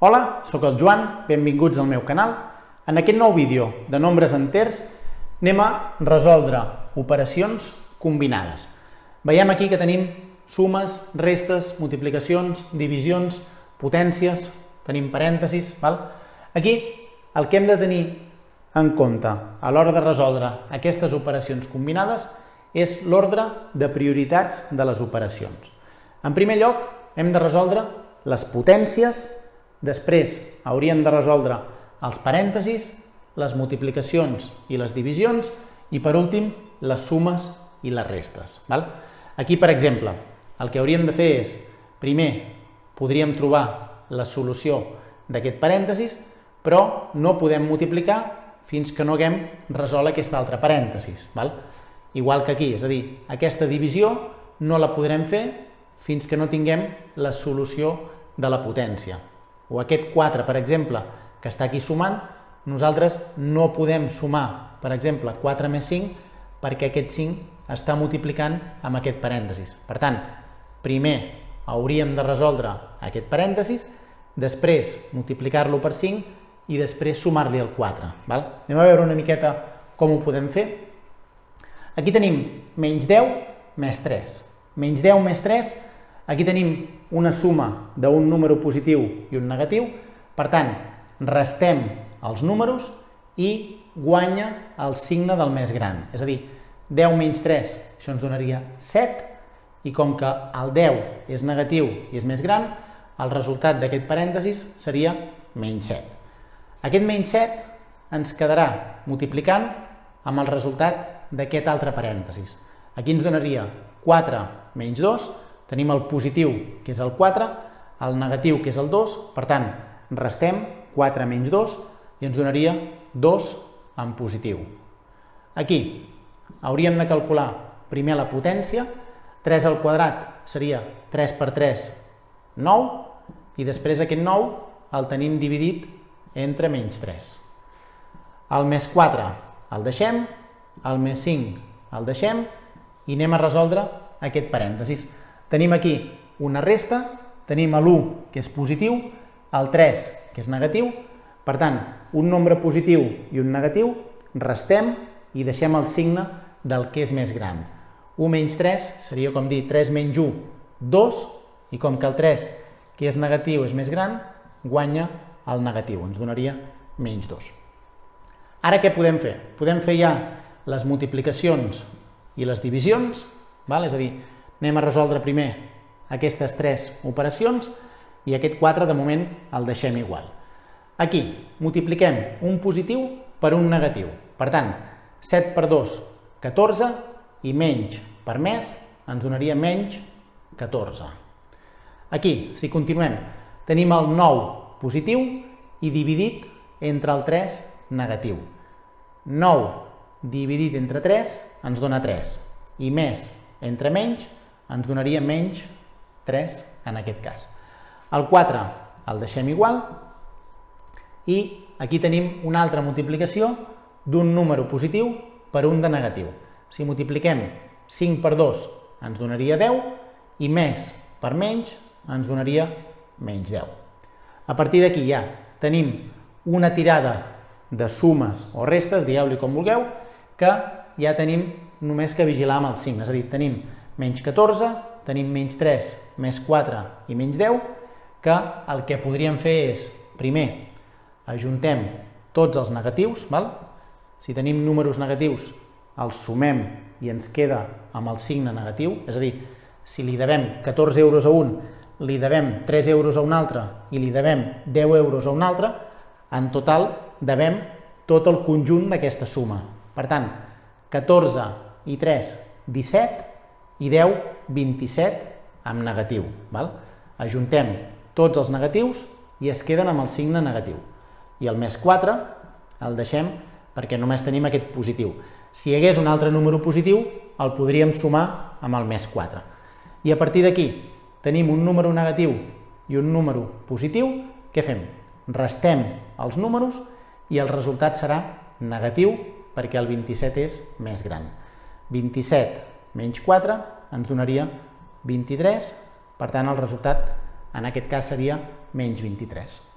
Hola, sóc el Joan, benvinguts al meu canal. En aquest nou vídeo de nombres enters anem a resoldre operacions combinades. Veiem aquí que tenim sumes, restes, multiplicacions, divisions, potències, tenim parèntesis. Aquí el que hem de tenir en compte a l'hora de resoldre aquestes operacions combinades és l'ordre de prioritats de les operacions. En primer lloc, hem de resoldre les potències, després hauríem de resoldre els parèntesis, les multiplicacions i les divisions i, per últim, les sumes i les restes. Aquí, per exemple, el que hauríem de fer és, primer, podríem trobar la solució d'aquest parèntesis, però no podem multiplicar fins que no haguem resolt aquest altre parèntesis. Igual que aquí, és a dir, aquesta divisió no la podrem fer fins que no tinguem la solució de la potència. O aquest 4, per exemple, que està aquí sumant, nosaltres no podem sumar, per exemple, 4 més 5, perquè aquest 5 està multiplicant amb aquest parèntesis. Per tant, primer hauríem de resoldre aquest parèntesis, després multiplicar-lo per 5 i després sumar-li el 4. Anem a veure una miqueta com ho podem fer. Aquí tenim menys 10 més 3. Menys 10 més 3, aquí tenim una suma d'un número positiu i un negatiu. Per tant, restem els números i guanya el signe del més gran. És a dir, 10 menys 3, això ens donaria 7, i com que el 10 és negatiu i és més gran, el resultat d'aquest parèntesis seria menys 7. Aquest menys 7 ens quedarà multiplicant amb el resultat d'aquest altre parèntesis. Aquí ens donaria 4 menys 2, tenim el positiu, que és el 4, el negatiu, que és el 2, per tant, restem 4 menys 2 i ens donaria 2 en positiu. Aquí hauríem de calcular primer la potència, 3 al quadrat seria 3 per 3, 9, i després aquest 9 el tenim dividit entre menys 3. El més 4 el deixem, el més 5 el deixem i anem a resoldre aquest parèntesis. Tenim aquí una resta, tenim l'1 que és positiu, el 3 que és negatiu, per tant, un nombre positiu i un negatiu, restem i deixem el signe del que és més gran. 1 menys 3 seria com dir 3 menys 1, 2, i com que el 3 que és negatiu és més gran, guanya el negatiu, ens donaria menys 2. Ara què podem fer? Podem fer ja les multiplicacions i les divisions, és a dir, anem a resoldre primer aquestes 3 operacions i aquest 4 de moment el deixem igual. Aquí multipliquem un positiu per un negatiu. Per tant, 7 per 2, 14, i menys per més ens donaria menys 14. Aquí, si continuem, tenim el 9 positiu i dividit entre el 3 negatiu. 9 dividit entre 3 ens dona 3, i més entre menys ens donaria menys 3 en aquest cas. El 4 el deixem igual i aquí tenim una altra multiplicació d'un número positiu per un de negatiu. Si multipliquem 5 per 2 ens donaria 10 i més per menys ens donaria menys 10. A partir d'aquí ja tenim una tirada de sumes o restes, digueu-li com vulgueu, que ja tenim només que vigilar amb els signes. És a dir, tenim menys 14, tenim menys 3, més 4 i menys 10, que el que podríem fer és, primer, ajuntem tots els negatius. Si tenim números negatius, els sumem i ens queda amb el signe negatiu. És a dir, si li devem 14 euros a un, li devem 3 euros a un altre i li devem 10 euros a un altre, en total devem tot el conjunt d'aquesta suma. Per tant, 14 i 3, 17, i 10, 27 amb negatiu. Ajuntem tots els negatius i es queden amb el signe negatiu. I el més 4 el deixem perquè només tenim aquest positiu. Si hi hagués un altre número positiu, el podríem sumar amb el més 4. I a partir d'aquí tenim un número negatiu i un número positiu. Què fem? Restem els números i el resultat serà negatiu perquè el 27 és més gran. 27 menys 4 ens donaria 23, per tant el resultat en aquest cas seria menys 23.